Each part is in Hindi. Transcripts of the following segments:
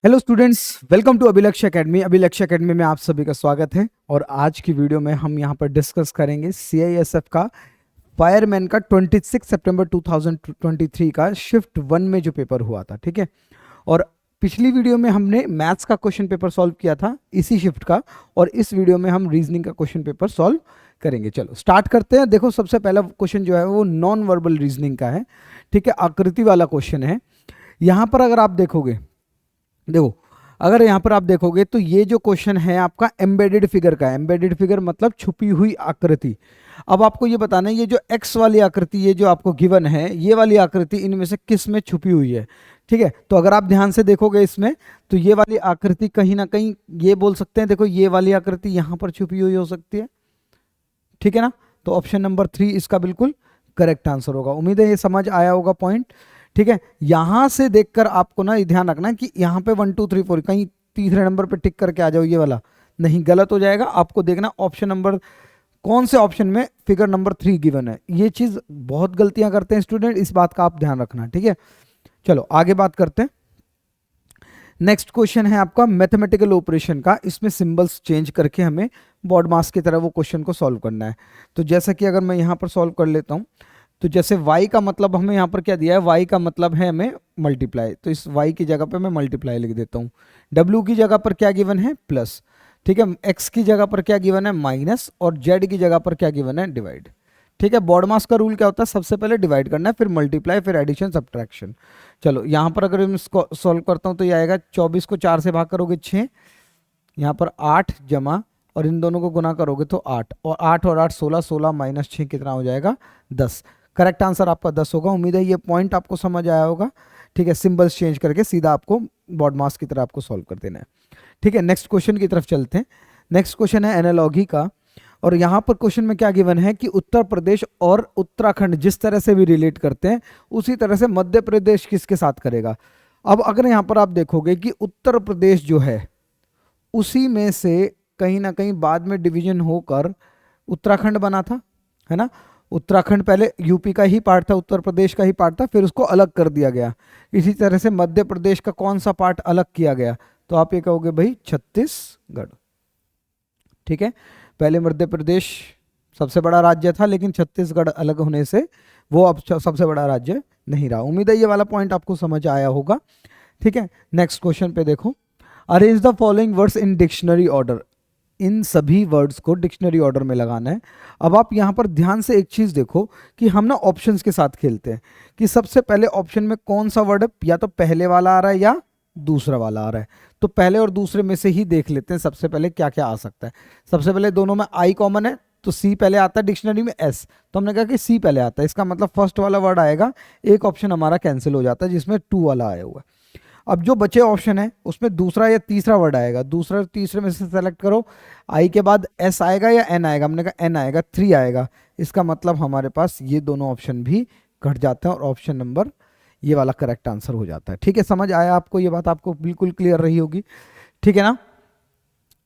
हेलो स्टूडेंट्स, वेलकम टू अभिलक्ष्य एकेडमी। अभिलक्ष्य एकेडमी में आप सभी का स्वागत है। और आज की वीडियो में हम यहाँ पर डिस्कस करेंगे सीआईएसएफ का फायरमैन का 26 सितंबर 2023 का शिफ्ट 1 में जो पेपर हुआ था, ठीक है। और पिछली वीडियो में हमने मैथ्स का क्वेश्चन पेपर सॉल्व किया था इसी शिफ्ट का, और इस वीडियो में हम रीजनिंग का क्वेश्चन पेपर सॉल्व करेंगे। चलो स्टार्ट करते हैं। देखो, सबसे पहला क्वेश्चन जो है वो नॉन वर्बल रीजनिंग का है, ठीक है। आकृति वाला क्वेश्चन है। यहाँ पर अगर आप देखोगे, देखो अगर यहाँ पर आप देखोगे तो ये जो क्वेश्चन है आपका एम्बेडेड फिगर का है। एम्बेडेड फिगर मतलब छुपी हुई आकृति। अब आपको ये बताना है ये जो एक्स वाली आकृति, ये जो आपको गिवन है, ये वाली आकृति इनमें से किस में छुपी हुई है, ठीक है। तो अगर आप ध्यान से देखोगे इसमें, तो ये वाली आकृति कहीं ना कहीं, ये बोल सकते हैं, देखो ये वाली आकृति यहाँ पर छुपी हुई हो सकती है, ठीक है ना। तो ऑप्शन नंबर 3 इसका बिल्कुल करेक्ट आंसर होगा। उम्मीद है ये समझ आया होगा पॉइंट, ठीक है। यहां से देखकर आपको ना ध्यान रखना कि यहाँ पे 1 2 3 4 कहीं तीसरे नंबर पे टिक करके आ जाओ, ये वाला नहीं, गलत हो जाएगा। आपको देखना ऑप्शन नंबर, कौन से ऑप्शन में फिगर नंबर 3 गिवन है। ये चीज बहुत गलतियां करते हैं स्टूडेंट, इस बात का आप ध्यान रखना, ठीक है। चलो आगे बात करते हैं। नेक्स्ट क्वेश्चन है आपका मैथमेटिकल ऑपरेशन का। इसमें सिंबल्स चेंज करके हमें बॉड मास की तरह वो क्वेश्चन को सॉल्व करना है। तो जैसा कि अगर मैं यहाँ पर सॉल्व कर लेता हूँ, तो जैसे y का मतलब हमें यहाँ पर क्या दिया है, y का मतलब है हमें मल्टीप्लाई, तो इस y की जगह पे मैं मल्टीप्लाई लिख देता हूँ। w की जगह पर क्या गिवन है, प्लस, ठीक है। x की जगह पर क्या गिवन है, माइनस, और z की जगह पर क्या गिवन है, डिवाइड, ठीक है। बॉड मास का रूल क्या होता है, सबसे पहले डिवाइड करना है, फिर मल्टीप्लाई, फिर एडिशन, सब्ट्रैक्शन। चलो यहाँ पर अगर मैं इसको सॉल्व करता हूँ तो ये आएगा 24 को 4 से भाग करोगे 6, यहाँ पर 8 जमा, और इन दोनों को गुना करोगे तो 8, और 8 और 8 16, 16 माइनस 6 कितना हो जाएगा, 10। करेक्ट आंसर आपका 10 होगा। उम्मीद है ये पॉइंट आपको समझ आया होगा, ठीक है। सिंबल्स चेंज करके सीधा आपको बॉड मास की तरह आपको सॉल्व कर देना है, ठीक है। नेक्स्ट क्वेश्चन की तरफ चलते हैं। नेक्स्ट क्वेश्चन है एनालॉगी का, और यहाँ पर क्वेश्चन में क्या गिवन है कि उत्तर प्रदेश और उत्तराखंड जिस तरह से भी रिलेट करते हैं उसी तरह से मध्य प्रदेश किसके साथ करेगा। अब अगर यहाँ पर आप देखोगे कि उत्तर प्रदेश जो है उसी में से कहीं ना कहीं बाद में डिवीजन होकर उत्तराखंड बना था, है ना। उत्तराखंड पहले यूपी का ही पार्ट था, उत्तर प्रदेश का ही पार्ट था, फिर उसको अलग कर दिया गया। इसी तरह से मध्य प्रदेश का कौन सा पार्ट अलग किया गया, तो आप ये कहोगे भाई छत्तीसगढ़, ठीक है। पहले मध्य प्रदेश सबसे बड़ा राज्य था, लेकिन छत्तीसगढ़ अलग होने से वो अब सबसे बड़ा राज्य नहीं रहा। उम्मीद है ये वाला पॉइंट आपको समझ आया होगा, ठीक है। नेक्स्ट क्वेश्चन पे देखो, arrange the following words in dictionary order. इन सभी वर्ड्स को डिक्शनरी ऑर्डर में लगाना है। अब आप यहाँ पर ध्यान से एक चीज देखो कि हम ना ऑप्शंस के साथ खेलते हैं कि सबसे पहले ऑप्शन में कौन सा वर्ड है, या तो पहले वाला आ रहा है या दूसरा वाला आ रहा है। तो पहले और दूसरे में से ही देख लेते हैं सबसे पहले क्या क्या आ सकता है। सबसे पहले दोनों में आई कॉमन है, तो सी पहले आता है, डिक्शनरी में एस, तो हमने कहा कि सी पहले आता है। इसका मतलब फर्स्ट वाला वर्ड आएगा, एक ऑप्शन हमारा कैंसिल हो जाता है जिसमें टू वाला आया हुआ है। अब जो बचे ऑप्शन है उसमें दूसरा या तीसरा वर्ड आएगा, दूसरा तीसरे में से सेलेक्ट करो। आई के बाद एस आएगा या एन आएगा, हमने कहा एन आएगा, 3 आएगा। इसका मतलब हमारे पास ये दोनों ऑप्शन भी घट जाते हैं और ऑप्शन नंबर ये वाला करेक्ट आंसर हो जाता है, ठीक है। समझ आया आपको, ये बात आपको बिल्कुल क्लियर रही होगी, ठीक है ना।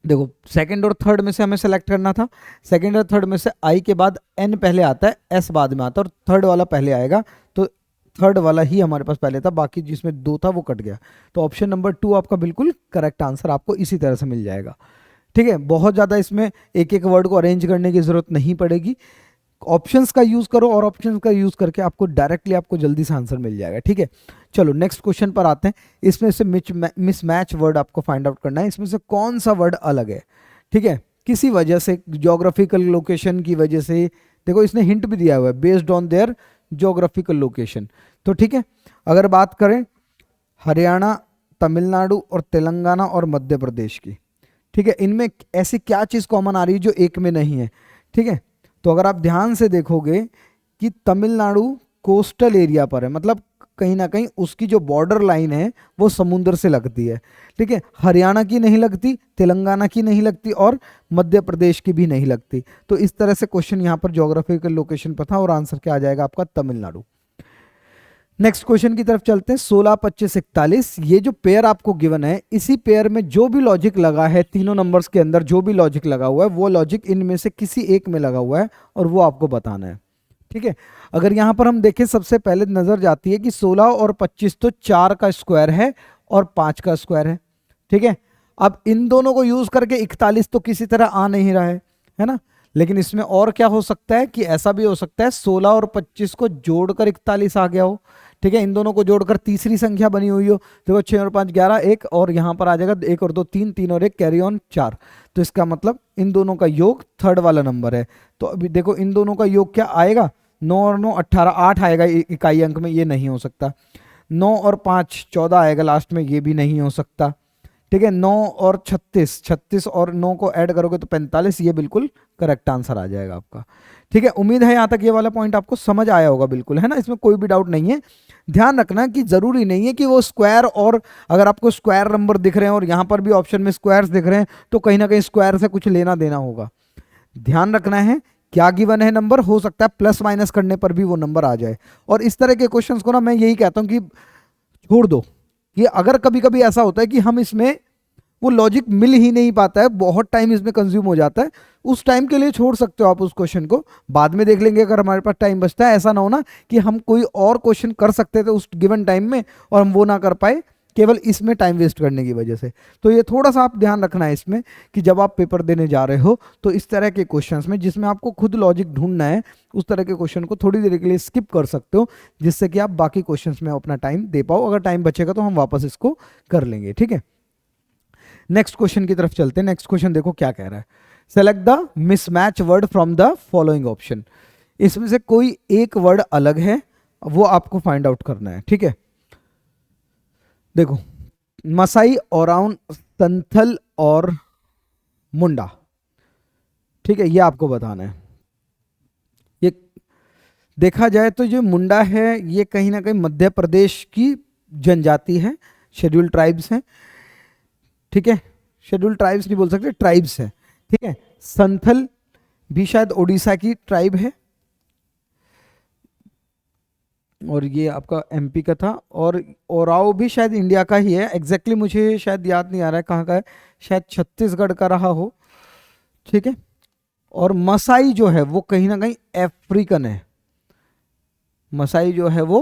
देखो सेकंड और थर्ड में से हमें सेलेक्ट करना था। सेकंड और थर्ड में से आई के बाद एन पहले आता है, एस बाद में आता है, और थर्ड वाला पहले आएगा, तो थर्ड वाला ही हमारे पास पहले था, बाकी जिसमें 2 था वो कट गया। तो ऑप्शन नंबर 2 आपका बिल्कुल करेक्ट आंसर आपको इसी तरह से मिल जाएगा, ठीक है। बहुत ज़्यादा इसमें एक एक वर्ड को अरेंज करने की जरूरत नहीं पड़ेगी। ऑप्शंस का यूज करो, और ऑप्शंस का यूज करके आपको डायरेक्टली आपको जल्दी से आंसर मिल जाएगा, ठीक है। चलो नेक्स्ट क्वेश्चन पर आते हैं। इसमें से मिसमैच वर्ड आपको फाइंड आउट करना है। इसमें से कौन सा वर्ड अलग है, ठीक है। किसी वजह से, ज्योग्राफिकल लोकेशन की वजह से, देखो इसने हिंट भी दिया हुआ है, based on their geographical location. तो ठीक है, अगर बात करें हरियाणा, तमिलनाडु और तेलंगाना और मध्य प्रदेश की, ठीक है, इनमें ऐसी क्या चीज़ कॉमन आ रही है जो एक में नहीं है, ठीक है। तो अगर आप ध्यान से देखोगे कि तमिलनाडु कोस्टल एरिया पर है, मतलब कहीं ना कहीं उसकी जो बॉर्डर लाइन है वो समुद्र से लगती है, ठीक है। हरियाणा की नहीं लगती, तेलंगाना की नहीं लगती, और मध्य प्रदेश की भी नहीं लगती। तो इस तरह से क्वेश्चन यहाँ पर ज्योग्राफिकल लोकेशन पर था, और आंसर क्या आ जाएगा आपका, तमिलनाडु। नेक्स्ट क्वेश्चन की तरफ चलते हैं। 16 25 41, ये जो पेयर आपको गिवन है, इसी पेयर में जो भी लॉजिक लगा है, तीनों नंबर्स के अंदर जो भी लॉजिक लगा हुआ है, वो लॉजिक इनमें से किसी एक में लगा हुआ है, और वो आपको बताना है, ठीक है। अगर यहाँ पर हम देखें, सबसे पहले नजर जाती है कि 16 और 25 तो 4 का स्क्वायर है, और 5 का स्क्वायर है, ठीक है। अब इन दोनों को यूज करके 41 तो किसी तरह आ नहीं रहा है ना। लेकिन इसमें और क्या हो सकता है कि ऐसा भी हो सकता है 16 और 25 को जोड़कर 41 आ गया हो, ठीक है। इन दोनों को जोड़कर तीसरी संख्या बनी हुई हो, देखो 6 और 5 11, 1 और यहाँ पर आ जाएगा 1 और 2 3, 3 और 1 कैरी ऑन 4। तो इसका मतलब इन दोनों का योग थर्ड वाला नंबर है। तो अभी देखो इन दोनों का योग क्या आएगा, 9 और 9 18, 8 आएगा इकाई अंक में, ये नहीं हो सकता। 9 और 5 14 आएगा लास्ट में, ये भी नहीं हो सकता, ठीक है। 9 और 36, 36 और 9 को ऐड करोगे तो 45, ये बिल्कुल करेक्ट आंसर आ जाएगा आपका, ठीक है। उम्मीद है यहाँ तक ये वाला पॉइंट आपको समझ आया होगा, बिल्कुल, है ना, इसमें कोई भी डाउट नहीं है। ध्यान रखना कि जरूरी नहीं है कि वो स्क्वायर, और अगर आपको स्क्वायर नंबर दिख रहे हैं और यहाँ पर भी ऑप्शन में स्क्वायर्स दिख रहे हैं तो कहीं ना कहीं स्क्वायर से कुछ लेना देना होगा। ध्यान रखना है क्या गिवन है नंबर, हो सकता है प्लस माइनस करने पर भी वो नंबर आ जाए। और इस तरह के क्वेश्चंस को ना मैं यही कहता हूं कि छोड़ दो। ये अगर कभी कभी ऐसा होता है कि हम इसमें वो लॉजिक मिल ही नहीं पाता है, बहुत टाइम इसमें कंज्यूम हो जाता है, उस टाइम के लिए छोड़ सकते हो आप उस क्वेश्चन को, बाद में देख लेंगे अगर हमारे पास टाइम बचता है। ऐसा ना हो ना कि हम कोई और क्वेश्चन कर सकते थे उस गिवन टाइम में और हम वो ना कर पाए केवल इसमें टाइम वेस्ट करने की वजह से। तो ये थोड़ा सा आप ध्यान रखना है इसमें कि जब आप पेपर देने जा रहे हो तो इस तरह के क्वेश्चंस में जिसमें आपको खुद लॉजिक ढूंढना है, उस तरह के क्वेश्चन को थोड़ी देर के लिए स्किप कर सकते हो, जिससे कि आप बाकी क्वेश्चंस में अपना टाइम दे पाओ। अगर टाइम बचेगा तो हम वापस इसको कर लेंगे, ठीक है। नेक्स्ट क्वेश्चन की तरफ चलते हैं। नेक्स्ट क्वेश्चन देखो क्या कह रहा है, select the mismatch word from the following option. इसमें से कोई एक वर्ड अलग है, वो आपको फाइंड आउट करना है, ठीक है। देखो मसाई, औराउन, संथल और मुंडा, ठीक है, ये आपको बताना है। ये देखा जाए तो जो मुंडा है ये कहीं ना कहीं मध्य प्रदेश की जनजाति है, शेड्यूल ट्राइब्स हैं, ठीक है। शेड्यूल ट्राइब्स नहीं बोल सकते, ट्राइब्स है, ठीक है। संथल भी शायद उड़ीसा की ट्राइब है, और ये आपका एमपी का था। और ओराव भी शायद इंडिया का ही है, एग्जैक्टली मुझे शायद याद नहीं आ रहा है कहाँ का है, शायद छत्तीसगढ़ का रहा हो, ठीक है। और मसाई जो है वो कहीं ना कहीं अफ्रीकन है, मसाई जो है वो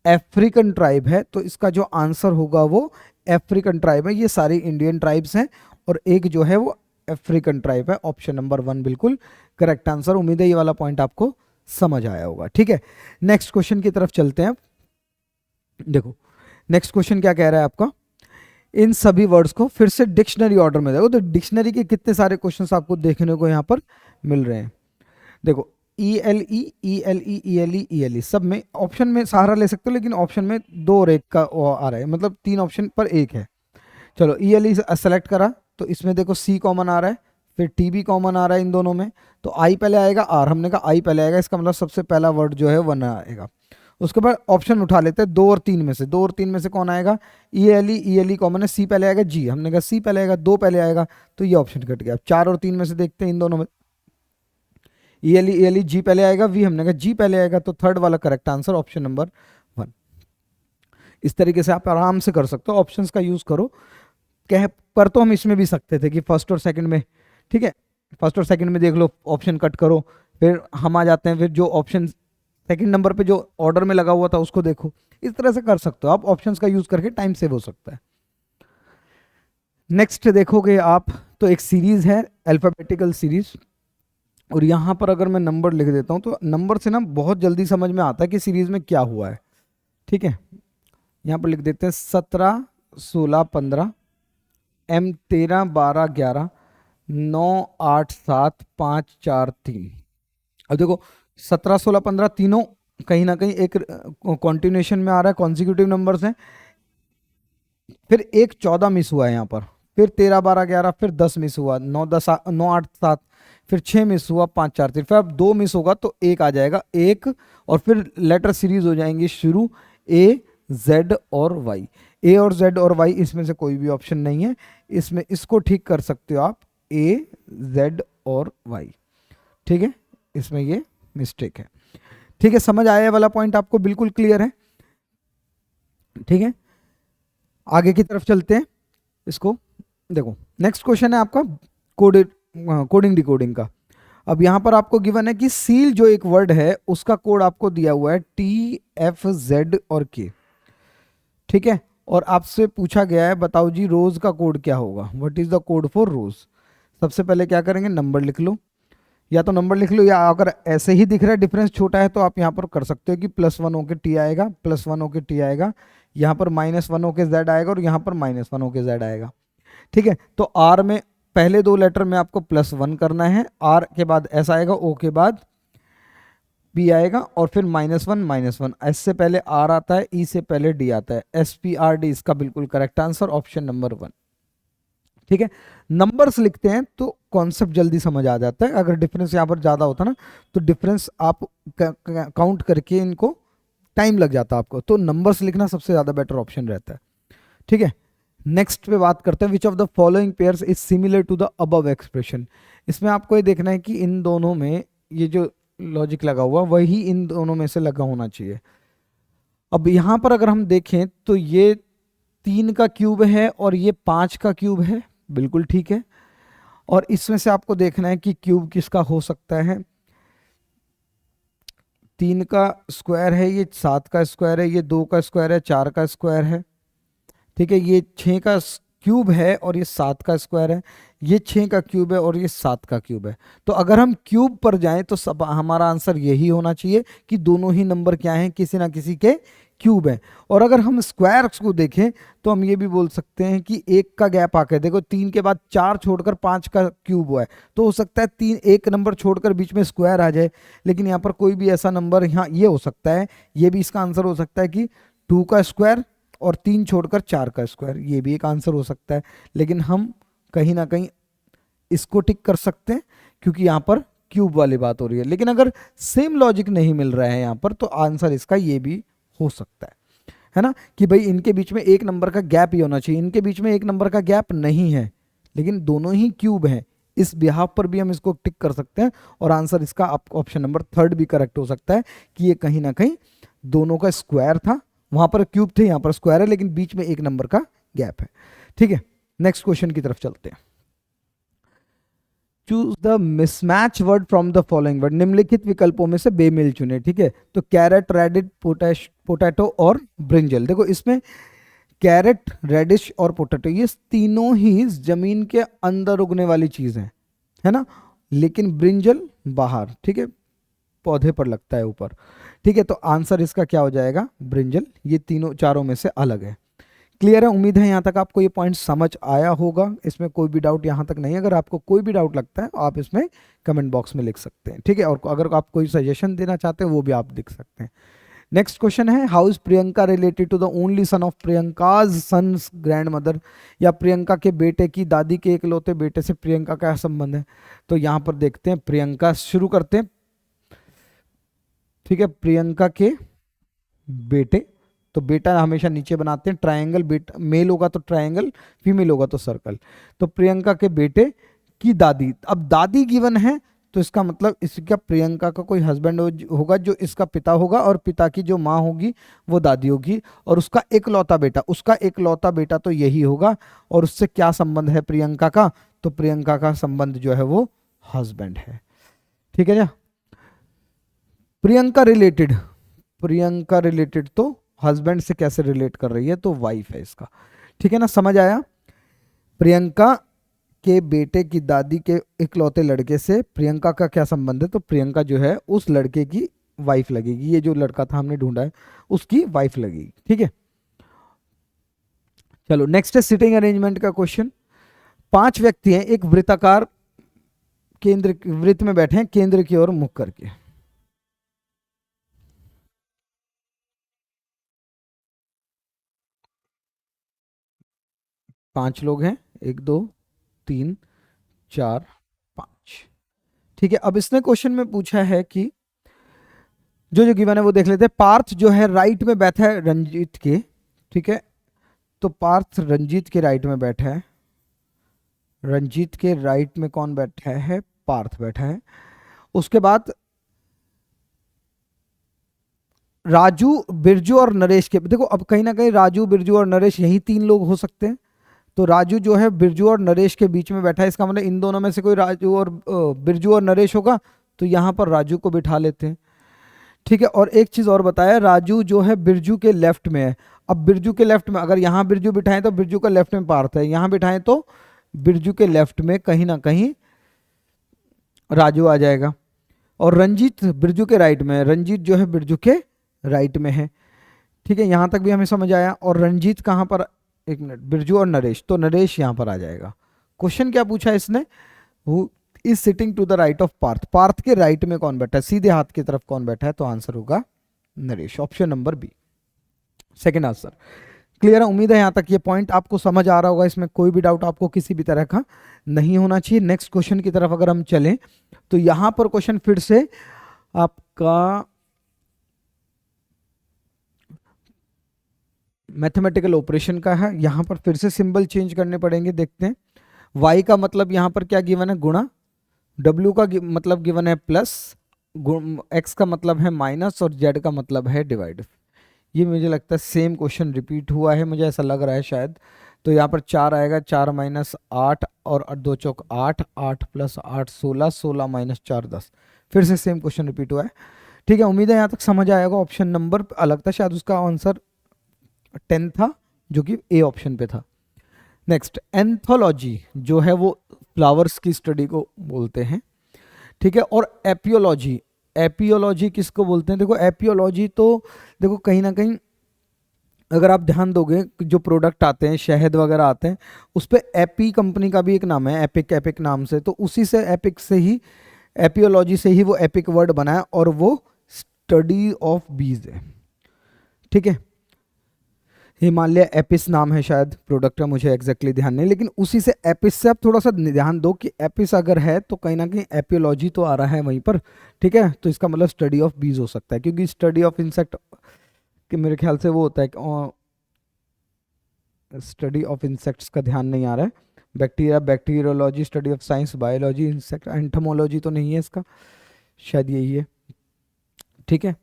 अफ्रीकन ट्राइब है, तो इसका जो आंसर होगा वो अफ्रीकन ट्राइब है। ये सारी इंडियन ट्राइब्स हैं और एक जो है वो अफ्रीकन ट्राइब है। ऑप्शन नंबर 1 बिल्कुल करेक्ट आंसर। उम्मीद है ये वाला पॉइंट आपको समझ आया होगा, ठीक है। नेक्स्ट क्वेश्चन की तरफ चलते हैं। देखो नेक्स्ट क्वेश्चन क्या कह रहा है आपका, इन सभी वर्ड्स को फिर से डिक्शनरी ऑर्डर में देखो, तो डिक्शनरी के कितने सारे क्वेश्चंस आपको देखने को यहाँ पर मिल रहे हैं। देखो ELE, ELE, ELE, ELE सब में ऑप्शन में सहारा ले सकते हो, लेकिन ऑप्शन में 2 और 1 का आ रहा है, मतलब 3 ऑप्शन पर 1 है। चलो ELE सेलेक्ट करा तो इसमें देखो C कॉमन आ रहा है, फिर T भी कॉमन आ रहा है इन दोनों में, तो I पहले आएगा, R हमने कहा I पहले आएगा, इसका मतलब सबसे पहला वर्ड जो है 1 आएगा। उसके बाद ऑप्शन उठा लेते हैं 2 और 3 में से, 2 और 3 में से कौन आएगा, ELE, ELE कॉमन है, C पहले आएगा, G हमने कहा C पहले आएगा, 2 पहले आएगा, तो ये ऑप्शन कट गया। 4 और 3 में से देखते हैं इन दोनों में, ELE, ELE, G पहले आएगा, V हमने कहा G पहले आएगा, तो थर्ड वाला करेक्ट आंसर ऑप्शन नंबर 1। इस तरीके से आप आराम से कर सकते हो, ऑप्शंस का यूज करो। कह पर तो हम इसमें भी सकते थे कि फर्स्ट और सेकंड में, ठीक है, फर्स्ट और सेकंड में देख लो, ऑप्शन कट करो, फिर हम आ जाते हैं, फिर जो ऑप्शन सेकंड नंबर पे जो ऑर्डर में लगा हुआ था उसको देखो। इस तरह से कर सकते हो आप, ऑप्शंस का यूज करके टाइम सेव हो सकता है। नेक्स्ट देखोगे आप तो एक सीरीज है, अल्फाबेटिकल सीरीज, और यहाँ पर अगर मैं नंबर लिख देता हूँ तो नंबर से ना बहुत जल्दी समझ में आता है कि सीरीज में क्या हुआ है, ठीक है। यहाँ पर लिख देते हैं 17 16 15, M 13 12 11 9 8 7 5 4 3। अब देखो 17 16 15 तीनों कहीं ना कहीं एक कॉन्टिन्यूशन में आ रहा है, कॉन्जिक्यूटिव नंबर्स हैं। फिर एक 14 मिस हुआ है यहाँ पर, फिर 13 12 11, फिर 10 मिस हुआ, 9 10 9 8 7, फिर 6 मिस हुआ, 5 4 3, फिर अब 2 मिस होगा तो 1 आ जाएगा, 1, और फिर लेटर सीरीज हो जाएंगी शुरू, A Z और Y। A और Z और Y इसमें से कोई भी ऑप्शन नहीं है, इसमें इसको ठीक कर सकते हो आप, A Z और Y, ठीक है, इसमें ये मिस्टेक है, ठीक है। समझ आया वाला पॉइंट आपको बिल्कुल क्लियर है, ठीक है। आगे की तरफ चलते हैं। इसको देखो नेक्स्ट क्वेश्चन है आपका कोडिंग डिकोडिंग का। अब यहां पर आपको गिवन है कि सील जो एक वर्ड है उसका कोड आपको दिया हुआ है TFZ और K, ठीक है, और आपसे पूछा गया है बताओ जी रोज का कोड क्या होगा, what is the code for rose. सबसे पहले क्या करेंगे, नंबर लिख लो, या तो नंबर लिख लो, या अगर ऐसे ही दिख रहा है डिफरेंस छोटा है तो आप यहाँ पर कर सकते हो कि +1 होके टी आएगा, +1 होके टी आएगा, यहाँ पर -1 होके जेड आएगा और यहाँ पर -1 होके जेड आएगा। ठीक है, तो आर में पहले दो लेटर में आपको +1 करना है, आर के बाद एस आएगा, ओ के बाद पी आएगा और फिर -1 एस से पहले आर आता है, ई से पहले डी आता है, SPRD इसका बिल्कुल करेक्ट आंसर, ऑप्शन नंबर 1। ठीक है, नंबर्स लिखते हैं तो कॉन्सेप्ट जल्दी समझ आ जाता है, अगर डिफरेंस यहाँ पर ज़्यादा होता ना तो डिफरेंस आप काउंट करके इनको टाइम लग जाता आपको, तो नंबर्स लिखना सबसे ज़्यादा बेटर ऑप्शन रहता है। ठीक है, नेक्स्ट पे बात करते हैं, which of the following pairs is similar to the above expression. इसमें आपको ये देखना है कि इन दोनों में ये जो लॉजिक लगा हुआ वही इन दोनों में से लगा होना चाहिए। अब यहाँ पर अगर हम देखें तो ये 3 का क्यूब है और ये 5 का क्यूब है, बिल्कुल ठीक है। और इसमें से आपको देखना है कि क्यूब किसका हो सकता है, 3 का स्क्वायर है, ये 7 का स्क्वायर है, ये 2 का स्क्वायर है, 4 का स्क्वायर है। ठीक है, ये 6 का क्यूब है और ये 7 का स्क्वायर है, ये 6 का क्यूब है और ये 7 का क्यूब है। तो अगर हम क्यूब पर जाएं तो सब हमारा आंसर यही होना चाहिए कि दोनों ही नंबर क्या हैं, किसी ना किसी के क्यूब है। और अगर हम स्क्वायर्स को देखें तो हम ये भी बोल सकते हैं कि 1 का गैप आकर देखो, 3 के बाद 4 छोड़कर 5 का क्यूब हुआ है, तो हो सकता है 3 एक नंबर छोड़कर बीच में स्क्वायर आ जाए, लेकिन यहाँ पर कोई भी ऐसा नंबर यहाँ ये हो सकता है, ये भी इसका आंसर हो सकता है कि 2 का स्क्वायर और 3 छोड़कर 4 का स्क्वायर, ये भी एक आंसर हो सकता है। लेकिन हम कहीं ना कहीं इसको टिक कर सकते हैं क्योंकि यहाँ पर क्यूब वाली बात हो रही है। लेकिन अगर सेम लॉजिक नहीं मिल रहा है यहाँ पर तो आंसर इसका ये भी हो सकता है ना, कि भाई इनके बीच में एक नंबर का गैप ही होना चाहिए, इनके बीच में एक नंबर का गैप नहीं है लेकिन दोनों ही क्यूब हैं, इस बिहाफ पर भी हम इसको टिक कर सकते हैं और आंसर इसका आपको ऑप्शन नंबर 3 भी करेक्ट हो सकता है कि ये कहीं ना कहीं दोनों का स्क्वायर था, वहां पर क्यूब थे, यहाँ पर स्क्वायर है, लेकिन बीच में एक नंबर का गैप है। ठीक है, नेक्स्ट क्वेश्चन की तरफ चलते हैं। Choose the mismatch word from the following word, निम्नलिखित विकल्पों में से बेमेल चुने। ठीक है, तो कैरेट, रेडिश, पोटैटो और ब्रिंजल। देखो इसमें कैरेट, रेडिश और पोटैटो ये तीनों ही जमीन के अंदर उगने वाली चीज है ना, लेकिन ब्रिंजल बाहर, ठीक है, पौधे पर लगता है ऊपर। ठीक है, तो आंसर इसका क्या हो जाएगा, ब्रिंजल। ये तीनों चारों में से अलग है। क्लियर है, उम्मीद है यहाँ तक आपको ये पॉइंट समझ आया होगा, इसमें कोई भी डाउट यहाँ तक नहीं है। अगर आपको कोई भी डाउट लगता है आप इसमें कमेंट बॉक्स में लिख सकते हैं। ठीक है, और अगर आप कोई सजेशन देना चाहते हैं वो भी आप लिख सकते हैं। नेक्स्ट क्वेश्चन है, how is Priyanka related to the only son of Priyanka's sons grandmother, या प्रियंका के बेटे की दादी के इकलौते बेटे से प्रियंका का संबंध है। तो यहाँ पर देखते हैं, प्रियंका शुरू करते हैं। ठीक है, प्रियंका के बेटे, तो बेटा हमेशा नीचे बनाते हैं, ट्रायंगल, बेटा मेल होगा तो ट्रायंगल, फीमेल होगा तो सर्कल। तो प्रियंका के बेटे की दादी, अब दादी गिवन है तो इसका मतलब इसका प्रियंका का कोई हस्बैंड होगा जो इसका पिता होगा, और पिता की जो माँ होगी वो दादी होगी, और उसका इकलौता बेटा, उसका इकलौता बेटा तो यही होगा। और उससे क्या संबंध है प्रियंका का, तो प्रियंका का संबंध जो है वो हस्बैंड है। ठीक है क्या, प्रियंका रिलेटेड तो हस्बैंड से कैसे रिलेट कर रही है, तो वाइफ है इसका। ठीक है ना, समझ आया। प्रियंका के बेटे की दादी के इकलौते लड़के से प्रियंका का क्या संबंध है, तो प्रियंका जो है उस लड़के की वाइफ लगेगी, ये जो लड़का था हमने ढूंढा है उसकी वाइफ लगेगी। ठीक है, चलो नेक्स्ट है सिटिंग अरेंजमेंट का क्वेश्चन। 5 व्यक्ति हैं, एक वृत्ताकार केंद्र वृत्त में बैठे हैं, केंद्र की ओर मुख करके। पांच लोग हैं, 1 2 3 4 5। ठीक है, अब इसने क्वेश्चन में पूछा है कि जो गिवन है वो देख लेते हैं। पार्थ जो है राइट में बैठा है रंजीत के, ठीक है, तो पार्थ रंजीत के राइट में बैठा है, रंजीत के राइट में कौन बैठा है, पार्थ बैठा है। उसके बाद राजू, बिरजू और नरेश के, देखो अब कहीं ना कहीं राजू, बिरजू और नरेश यही 3 लोग हो सकते हैं। तो राजू जो है बिरजू और नरेश के बीच में बैठा है, इसका मतलब इन दोनों में से कोई राजू और बिरजू और नरेश होगा, तो यहां पर राजू को बिठा लेते हैं। ठीक है, और एक चीज और बताया, राजू जो है बिरजू के लेफ्ट में है। अब बिरजू के लेफ्ट में अगर यहाँ बिरजू बिठाएं तो बिरजू का लेफ्ट में पार्थ है, यहाँ बिठाएं तो बिरजू के लेफ्ट में कहीं ना कहीं राजू आ जाएगा। और रंजीत बिरजू के राइट में है, रंजीत जो है बिरजू के राइट में है। ठीक है, यहां तक भी हमें समझ आया। और रंजीत कहां पर, एक मिनट, बिरजू और नरेश, तो नरेश यहां पर आ जाएगा। क्वेश्चन क्या पूछा इसने, who is sitting to the right of Parth, Parth के राइट में कौन बैठा है, सीधे हाथ की तरफ कौन बैठा है, तो आंसर होगा Naresh, option number B, second answer. Clear है, उम्मीद है यहां तक ये पॉइंट आपको समझ आ रहा होगा, इसमें कोई भी डाउट आपको किसी भी तरह का नहीं होना चाहिए। नेक्स्ट क्वेश्चन की तरफ अगर हम चलें तो यहां पर क्वेश्चन फिर से आपका मैथमेटिकल ऑपरेशन का है। यहां पर फिर से सिंबल चेंज करने पड़ेंगे, देखते हैं। y का मतलब यहां पर क्या गिवन है, गुणा, w का मतलब गिवन है प्लस, x का मतलब है माइनस, और z का मतलब है डिवाइड। ये मुझे लगता है सेम क्वेश्चन रिपीट हुआ है, मुझे ऐसा लग रहा है शायद। तो यहाँ पर 4 आएगा, 4 माइनस 8 और 2 चौक 8, 8 प्लस 8 16, 16 माइनस 4 10। फिर से सेम क्वेश्चन रिपीट हुआ है। ठीक है, उम्मीद है यहाँ तक समझ आएगा। ऑप्शन नंबर अलग था, शायद उसका आंसर 10 था, जो कि ए ऑप्शन पे था। नेक्स्ट, एंथोलॉजी जो है वो फ्लावर्स की स्टडी को बोलते हैं। ठीक है, और एपियोलॉजी, एपियोलॉजी किसको बोलते हैं, देखो एपियोलॉजी तो देखो कहीं ना कहीं अगर आप ध्यान दोगे, जो प्रोडक्ट आते हैं, शहद वगैरह आते हैं, उस पे एपी कंपनी का भी एक नाम है, एपिक, एपिक नाम से, तो उसी से एपिक से ही, एपियोलॉजी से ही वो एपिक वर्ड बना है, और वो स्टडी ऑफ बीज है। ठीक है, हिमालय एपिस नाम है शायद प्रोडक्ट का, मुझे एग्जैक्टली ध्यान नहीं, लेकिन उसी से एपिस से आप थोड़ा सा ध्यान दो कि एपिस अगर है तो कहीं ना कहीं एपियोलॉजी तो आ रहा है वहीं पर। ठीक है, तो इसका मतलब स्टडी ऑफ बीज हो सकता है, क्योंकि स्टडी ऑफ इंसेक्ट कि मेरे ख्याल से वो होता है कि स्टडी ऑफ इंसेक्ट्स का ध्यान नहीं आ रहा है, bacteria, bacteriology, study of science, biology, insect, entomology तो नहीं है इसका, शायद यही है। ठीक है,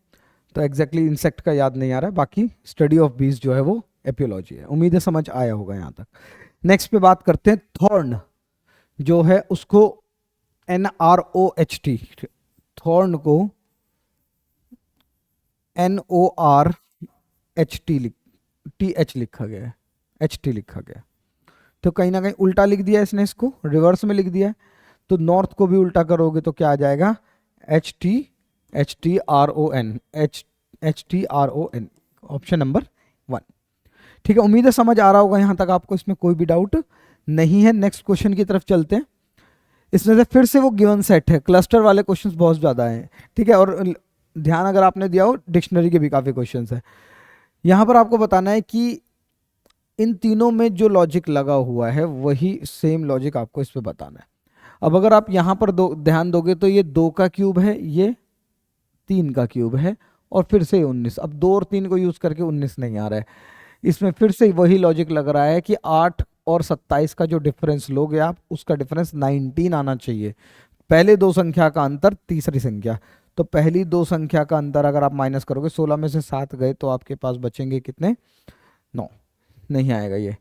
तो एग्जैक्टली इंसेक्ट का याद नहीं आ रहा है, बाकी स्टडी ऑफ बीज जो है वो एपियोलॉजी है। उम्मीद है समझ आया होगा यहाँ तक। नेक्स्ट पे बात करते हैं, थॉर्न जो है उसको NROHT, थॉर्न को NORHT TH लिखा गया है, HT लिखा गया है। तो कहीं ना कहीं उल्टा लिख दिया इसने, इसको रिवर्स में लिख दिया है। तो नॉर्थ को भी उल्टा करोगे तो क्या आ जाएगा, HTRON, ऑप्शन नंबर 1। ठीक है, उम्मीद है समझ आ रहा होगा यहाँ तक आपको, इसमें कोई भी डाउट नहीं है। नेक्स्ट क्वेश्चन की तरफ चलते हैं। इसमें से फिर से वो गिवन सेट है, क्लस्टर वाले क्वेश्चंस बहुत ज़्यादा हैं। ठीक है, और ध्यान अगर आपने दिया हो, डिक्शनरी के भी काफ़ी क्वेश्चंस हैं। यहाँ पर आपको बताना है कि इन तीनों में जो लॉजिक लगा हुआ है वही सेम लॉजिक आपको इस पे बताना है। अब अगर आप यहाँ पर ध्यान दोगे तो ये 2 का क्यूब है, ये 3 का क्यूब है, और फिर से 19। अब 2 और 3 को यूज करके 19 नहीं आ रहा है, इसमें फिर से वही लॉजिक लग रहा है कि 8 और 27 का जो डिफरेंस लोगे आप, उसका डिफरेंस 19 आना चाहिए। पहले दो संख्या का अंतर तीसरी संख्या, तो पहली दो संख्या का अंतर अगर आप माइनस करोगे, 16 में से 7 गए तो आपके पास बचेंगे कितने, 9, नहीं आएगा ये।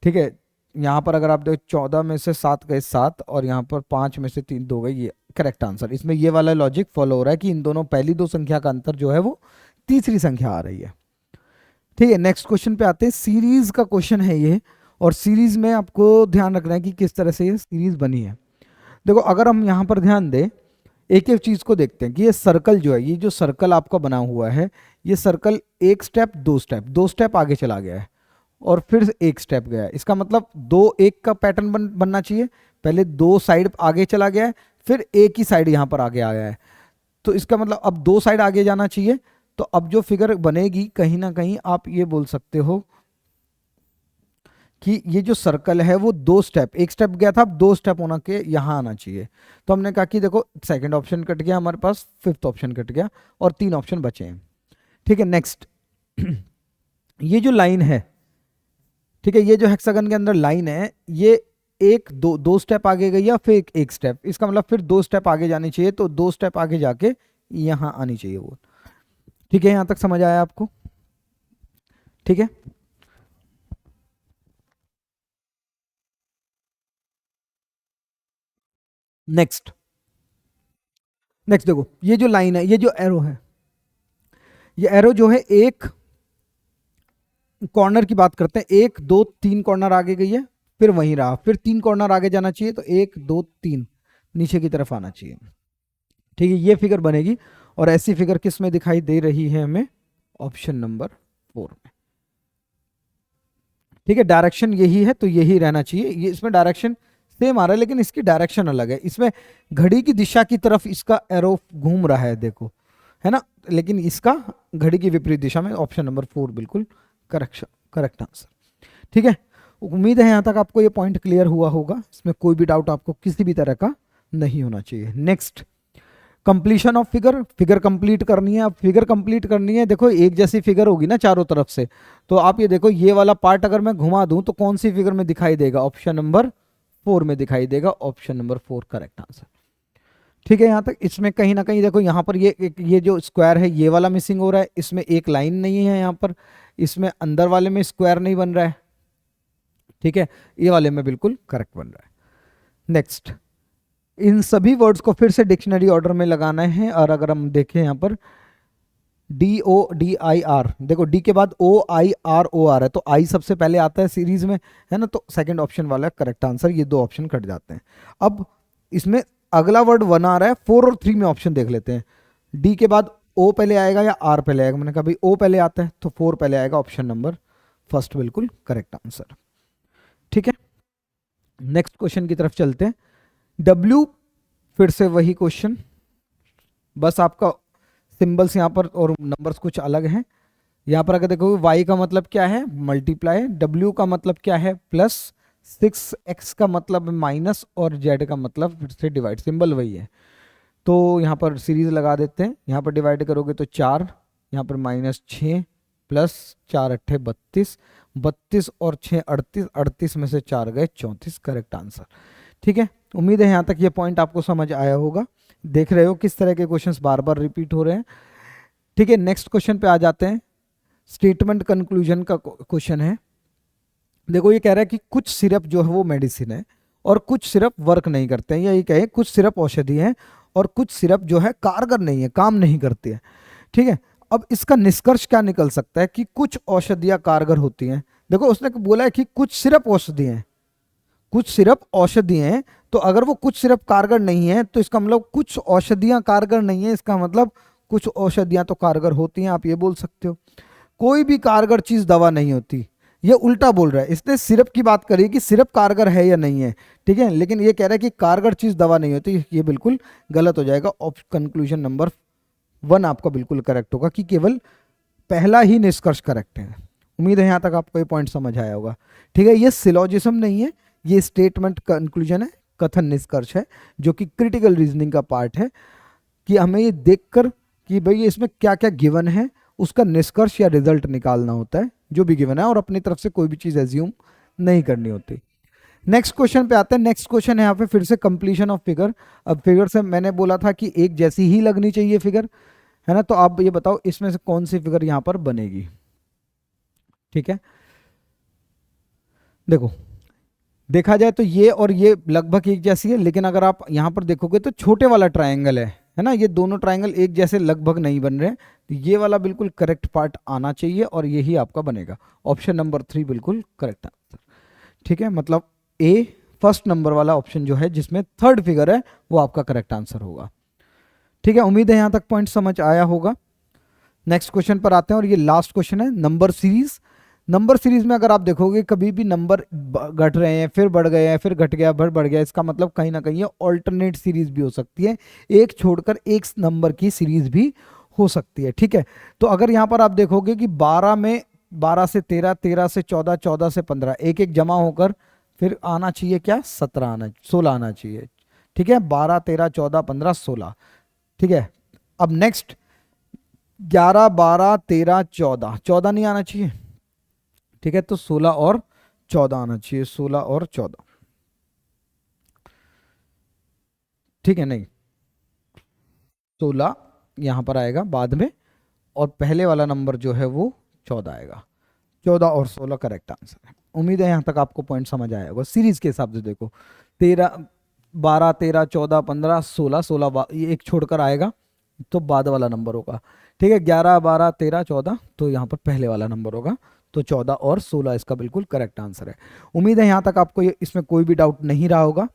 ठीक है, यहाँ पर अगर आप देखो 14 में से 7 गए 7, और यहाँ पर 5 में से 3 2 गए, ये करेक्ट आंसर। इसमें ये वाला लॉजिक फॉलो हो रहा है कि इन दोनों पहली दो संख्या का अंतर जो है वो तीसरी संख्या आ रही है। ठीक है, नेक्स्ट क्वेश्चन पे आते हैं। सीरीज का क्वेश्चन है ये, और सीरीज में आपको ध्यान रखना है कि किस तरह से ये सीरीज बनी है। देखो अगर हम यहाँ पर ध्यान दें, एक एक चीज को देखते हैं कि ये सर्कल जो है, ये जो सर्कल आपका बना हुआ है, ये सर्कल एक स्टेप, दो स्टेप आगे चला गया है, और फिर एक स्टेप गया है। इसका मतलब 2 1 का पैटर्न बनना चाहिए, पहले 2 साइड आगे चला गया है, फिर एक ही साइड यहाँ पर आगे आ गया है। तो इसका मतलब अब 2 साइड आगे जाना चाहिए। तो अब जो फिगर बनेगी, कहीं ना कहीं आप ये बोल सकते हो कि ये जो सर्कल है वो 2 स्टेप, एक स्टेप गया था, अब 2 स्टेप होना के यहाँ आना चाहिए। तो हमने कहा कि देखो सेकंड ऑप्शन कट गया हमारे पास, फिफ्थ ऑप्शन कट गया, और 3 ऑप्शन बचे हैं। ठीक है, नेक्स्ट ये जो लाइन है, ठीक है, ये जो हेक्सागन के अंदर लाइन है, ये एक दो स्टेप आगे गई या फिर एक स्टेप, इसका मतलब फिर 2 स्टेप आगे जानी चाहिए, तो 2 स्टेप आगे जाके यहाँ आनी चाहिए वो। ठीक है, यहाँ तक समझ आया आपको? ठीक है, नेक्स्ट, नेक्स्ट देखो ये जो लाइन है, ये जो एरो है, ये एरो जो है एक कॉर्नर की बात करते हैं, 1 2 3 कॉर्नर आगे गई है, फिर वहीं रहा, फिर 3 कॉर्नर आगे जाना चाहिए, तो 1 2 3 नीचे की तरफ आना चाहिए। ठीक है, ये फिगर बनेगी। और ऐसी फिगर किस में दिखाई दे रही है हमें? ऑप्शन नंबर 4 में। ठीक है, डायरेक्शन यही है तो यही रहना चाहिए। ये इसमें डायरेक्शन सेम आ रहा है लेकिन इसकी डायरेक्शन अलग है। इसमें घड़ी की दिशा की तरफ इसका एरो घूम रहा है, देखो, है ना, लेकिन इसका घड़ी की विपरीत दिशा में। ऑप्शन नंबर 4 बिल्कुल करेक्ट आंसर। ठीक है, उम्मीद है यहां तक आपको ये पॉइंट क्लियर हुआ होगा, इसमें कोई भी डाउट आपको किसी भी तरह का नहीं होना चाहिए। Next, completion of figure. Figure complete करनी है। अब फिगर कंप्लीट करनी है, देखो एक जैसी फिगर होगी ना चारों तरफ से, तो आप ये देखो ये वाला पार्ट अगर मैं घुमा दूं तो कौन सी फिगर में दिखाई देगा? ऑप्शन नंबर 4 में दिखाई देगा। Option number 4 correct answer. ठीक है, यहां तक इसमें कहीं ना कहीं देखो यहाँ पर ये जो स्क्वायर है ये वाला मिसिंग हो रहा है, इसमें एक लाइन नहीं है यहाँ पर, इसमें अंदर वाले में स्क्वायर नहीं बन रहा है। ठीक है, ये वाले में बिल्कुल करेक्ट बन रहा है। नेक्स्ट, इन सभी वर्ड्स को फिर से डिक्शनरी ऑर्डर में लगाना है। और अगर हम देखें यहाँ पर DODIR, देखो डी के बाद OIROR है, तो आई सबसे पहले आता है सीरीज में, है ना, तो सेकंड ऑप्शन वाला करेक्ट आंसर। ये दो ऑप्शन कट जाते हैं। अब इसमें अगला वर्ड 1 आ रहा है, 4 और 3 में ऑप्शन देख लेते हैं। डी के बाद ओ पहले आएगा या आर पहले आएगा? मैंने कहा भाई ओ पहले आता है तो 4 पहले आएगा। ऑप्शन नंबर फर्स्ट बिल्कुल करेक्ट आंसर। ठीक है, नेक्स्ट क्वेश्चन की तरफ चलते हैं। डब्ल्यू, फिर से वही क्वेश्चन, बस आपका सिंबल्स यहाँ पर और नंबर्स कुछ अलग हैं। यहाँ पर अगर देखोगे वाई का मतलब क्या है? मल्टीप्लाई। डब्ल्यू का मतलब क्या है? प्लस। 6x का मतलब माइनस, और जेड का मतलब फिर से डिवाइड, सिंबल वही है। तो यहाँ पर सीरीज लगा देते हैं। यहाँ पर डिवाइड करोगे तो 4, यहाँ पर -6 प्लस 4 अट्ठे 32, 32 और 6 38, 38 में से 4 गए 34, करेक्ट आंसर। ठीक है, उम्मीद है यहाँ तक ये पॉइंट आपको समझ आया होगा। देख रहे हो किस तरह के क्वेश्चंस बार बार रिपीट हो रहे हैं। ठीक है, नेक्स्ट क्वेश्चन पे आ जाते हैं। स्टेटमेंट कंक्लूजन का क्वेश्चन है। देखो ये कह रहा है कि कुछ सिरप जो है वो मेडिसिन है और कुछ सिरप वर्क नहीं करते हैं, या ये कहे कुछ सिरप औषधि है और कुछ सिरप जो है कारगर नहीं है, काम नहीं करती है। ठीक है, अब इसका निष्कर्ष क्या निकल सकता है कि कुछ औषधियां कारगर होती हैं। देखो उसने बोला है कि कुछ सिरप औषधि हैं, कुछ सिरप औषधि हैं, तो अगर वो कुछ सिरप कारगर नहीं है तो इसका मतलब कुछ औषधियां कारगर नहीं है, इसका मतलब कुछ औषधियां तो कारगर होती हैं, आप ये बोल सकते हो। कोई भी कारगर चीज दवा नहीं होती, ये उल्टा बोल रहा है। इसने सिरप की बात करी कि सिरप कारगर है या नहीं है, ठीक है, लेकिन ये कह रहा है कि कारगर चीज दवा नहीं होती, ये बिल्कुल गलत हो जाएगा। कंक्लूजन नंबर 1 आपका बिल्कुल करेक्ट होगा कि केवल पहला ही निष्कर्ष करेक्ट है। उम्मीद है यहां तक आपको ये पॉइंट समझ आया होगा। ठीक है, ये सिलोजिज्म नहीं है, ये स्टेटमेंट कंक्लूजन है, कथन निष्कर्ष है, जो कि क्रिटिकल रीजनिंग का पार्ट है कि हमें ये देखकर कि भाई इसमें क्या क्या गिवन है उसका निष्कर्ष या रिजल्ट निकालना होता है, जो भी गिवन है, और अपनी तरफ से कोई भी चीज एज्यूम नहीं करनी होती। नेक्स्ट क्वेश्चन पे आते हैं। नेक्स्ट क्वेश्चन है यहाँ पे फिर से कंप्लीशन ऑफ फिगर। अब फिगर से मैंने बोला था कि एक जैसी ही लगनी चाहिए फिगर, है ना, तो आप ये बताओ इसमें से कौन सी फिगर यहाँ पर बनेगी। ठीक है, देखो देखा जाए तो ये और ये लगभग एक जैसी है, लेकिन अगर आप यहाँ पर देखोगे तो छोटे वाला ट्रायंगल है ना, ये दोनों ट्रायंगल एक जैसे लगभग नहीं बन रहे हैं, तो ये वाला बिल्कुल करेक्ट पार्ट आना चाहिए और यही आपका बनेगा। ऑप्शन नंबर 3 बिल्कुल करेक्ट आंसर। ठीक है, मतलब ए फर्स्ट नंबर वाला ऑप्शन जो है जिसमें थर्ड फिगर है वो आपका करेक्ट आंसर होगा। ठीक है, उम्मीद है यहां तक पॉइंट समझ आया होगा। नेक्स्ट क्वेश्चन पर आते हैं और ये लास्ट क्वेश्चन है, नंबर सीरीज। नंबर सीरीज में अगर आप देखोगे कभी भी नंबर घट रहे हैं फिर बढ़ गए हैं फिर घट गया फिर बढ़ गया, इसका मतलब कहीं ना कहीं ऑल्टरनेट सीरीज भी हो सकती है, एक छोड़कर एक नंबर की सीरीज भी हो सकती है। ठीक है, तो अगर यहाँ पर आप देखोगे कि 12 में 12 से 13, 13 से 14, 14 से 15, एक एक जमा होकर फिर आना चाहिए क्या? 16 आना चाहिए। ठीक है, 12, 13, 14, 15, 16। ठीक है, अब नेक्स्ट 11, 12, 13, 14, 14 नहीं आना चाहिए। ठीक है, तो 16 और 14 आना चाहिए, 16 और 14। ठीक है, नहीं 16 यहां पर आएगा बाद में, और पहले वाला नंबर जो है वो 14 आएगा। 14 और 16 करेक्ट आंसर है। उम्मीद है यहां तक आपको पॉइंट समझ आया होगा। सीरीज के हिसाब से देखो 13, 12, 13, 14, 15, 16, 16 ये एक छोड़कर आएगा तो बाद वाला नंबर होगा। ठीक है, 11, 12, 13, 14, तो यहाँ पर पहले वाला नंबर होगा, तो 14 और 16 इसका बिल्कुल करेक्ट आंसर है। उम्मीद है यहाँ तक आपको इसमें कोई भी डाउट नहीं रहा होगा।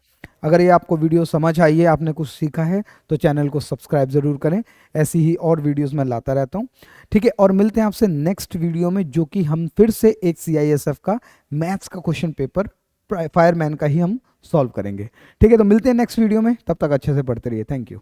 अगर ये आपको वीडियो समझ आई है, आपने कुछ सीखा है, तो चैनल को सब्सक्राइब ज़रूर करें, ऐसी ही और वीडियोस मैं लाता रहता हूँ। ठीक है, और मिलते हैं आपसे नेक्स्ट वीडियो में, जो कि हम फिर से एक CISF का मैथ्स का क्वेश्चन पेपर फायरमैन का ही हम सॉल्व करेंगे। ठीक है, तो मिलते हैं नेक्स्ट वीडियो में, तब तक अच्छे से पढ़ते रहिए। Thank you.